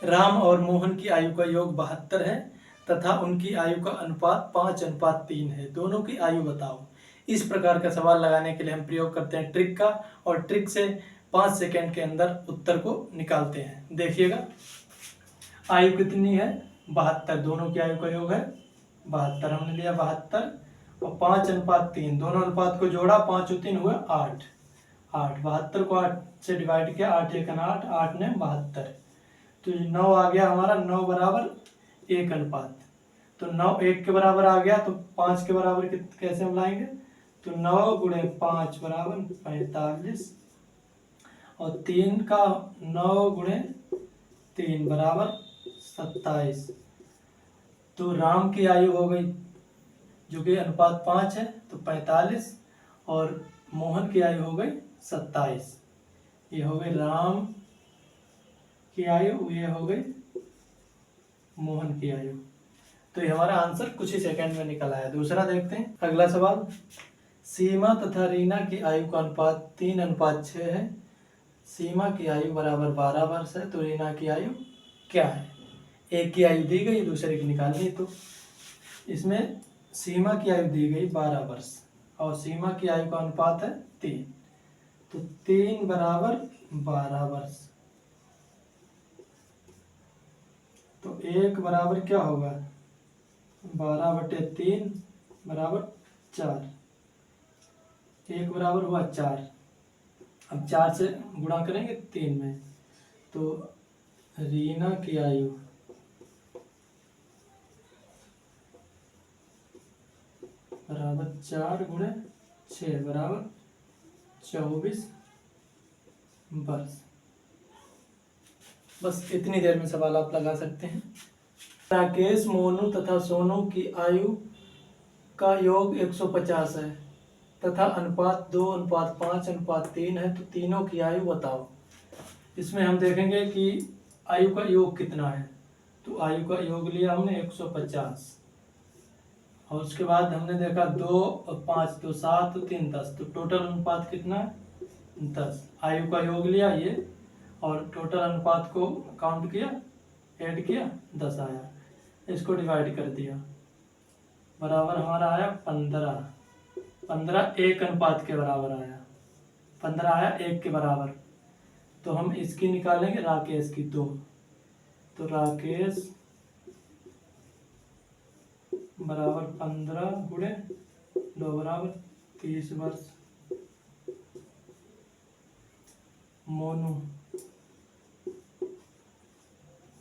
राम और मोहन की आयु का योग 72 है तथा उनकी आयु का अनुपात 5:3 है। दोनों की आयु बताओ। इस प्रकार का सवाल लगाने के लिए हम प्रयोग करते हैं ट्रिक का, और ट्रिक से 5 सेकंड के अंदर उत्तर को निकालते हैं। देखिएगा, आयु कितनी है? 72। दोनों की आयु का योग है 72। हमने लिया 72 और 5:3, दोनों अनुपात को जोड़ा, 5 और 3 हुआ 8। 72 को 8 से डिवाइड किया, 8 1 8, 8 ने 72, तो 9 आ गया हमारा। 9 बराबर 1 अनुपात, तो 9 1 के बराबर आ गया, तो 5 के बराबर कैसे हम लाएंगे? तो 9 गुणे 5 बराबर 45, और 3 का 9 गुणे 3 बराबर 27। तो राम की आयु हो गई, जो कि अनुपात 5 है, तो 45, और मोहन की आयु हो गई 27। ये हो गई राम की आयु, ये हो गई मोहन की आयु। तो ये हमारा आंसर कुछ ही सेकंड में निकल आया। दूसरा देखते हैं, अगला सवाल। सीमा तथा रीना की आयु का अनुपात 3:6 है। सीमा की आयु बराबर 12 वर्ष है, तो रीना की आयु क्या है? एक की आयु दी गई, दूसरे की निकालनी है। तो इसमें सीमा की आयु दी गई 12 वर्ष और सीमा की आयु का अनुपात है 3, तो 3 बराबर 12 वर्ष, तो 1 बराबर क्या होगा? 12/3 बराबर 4। 1 बराबर हुआ 4। अब 4 से गुणा करेंगे 3 में, तो रीना की आयु बराबर 4 गुणे 6 बराबर 24 वर्ष। बस इतनी देर में सवाल आप लगा सकते हैं। राकेश, मोनू तथा सोनू की आयु का योग 150 है तथा अनुपात 2:5:3 है, तो तीनों की आयु बताओ। इसमें हम देखेंगे कि आयु का योग कितना है। तो आयु का योग लिया हमने 150, और उसके बाद हमने देखा 2 और 5 तो 7 और 3 10, तो टोटल अनुपात कितना है? 10। आयु का योग लिया ये, और टोटल अनुपात को काउंट किया, ऐड किया, 10 आया। इसको डिवाइड कर दिया, बराबर हमारा आया 15। 15 1 अनुपात के बराबर आया, 15 आया 1 के बराबर। तो हम इसकी निकालेंगे राकेश की 2, तो राकेश बराबर 15 गुणे 2 बराबर 30 वर्ष।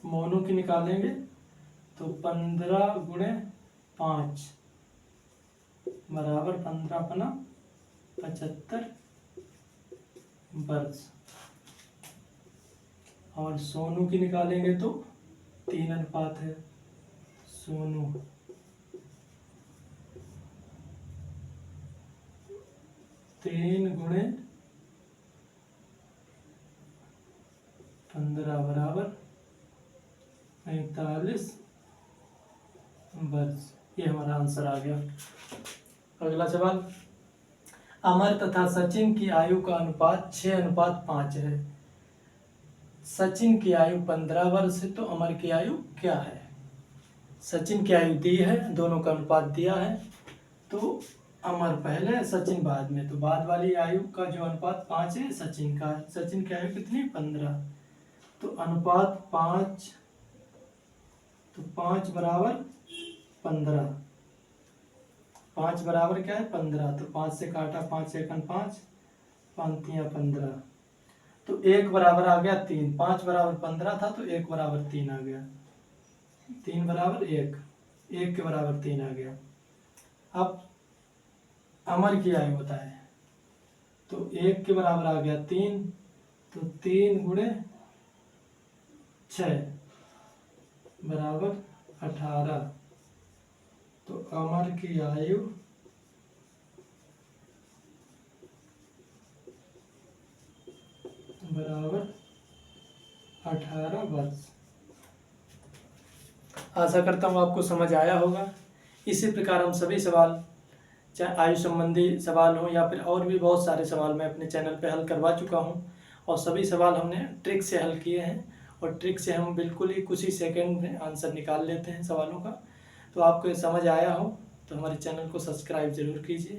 मोनू की निकालेंगे, तो 15 गुणे 5 बराबर 15 75 वर्ष। और सोनू की निकालेंगे तो 3 अनुपात है। सोनू 3 गुणे 15 बराबर 45 वर्ष। ये हमारा आंसर आ गया। अगला सवाल। अमर तथा सचिन की आयु का अनुपात 6:5 है। सचिन की आयु 15 वर्ष है, तो अमर की आयु क्या है? सचिन की आयु दी है, दोनों का अनुपात दिया है, तो अमर पहले सचिन बाद में, तो बाद वाली आयु का जो अनुपात 5 है सचिन का है। सचिन की आयु कितनी? 15, तो अनुपात 5, तो 5 बराबर 15। 5 बराबर क्या है? 15, तो 5 से काटा, 5 एकन 5, 5 तिया 15, तो 1 बराबर आ गया 3। 5 बराबर 15 था, तो 1 बराबर 3 आ गया। 3 बराबर 1, 1 के बराबर 3 आ गया। अब अमर की आयु बताए, तो 1 के बराबर आ गया 3, तो 3 गुणे 6 बराबर 18, तो अमर की आयु बराबर 18 वर्ष। आशा करता हूँ आपको समझ आया होगा। इसी प्रकार हम सभी सवाल, चाहे आयु संबंधी सवाल हो या फिर और भी बहुत सारे सवाल मैं अपने चैनल पे हल करवा चुका हूँ, और सभी सवाल हमने ट्रिक से हल किए हैं, और ट्रिक से हम बिल्कुल ही कुछ ही सेकंड में आंसर निकाल लेते हैं सवालों का। तो आपको ये समझ आया हो तो हमारे चैनल को सब्सक्राइब ज़रूर कीजिए।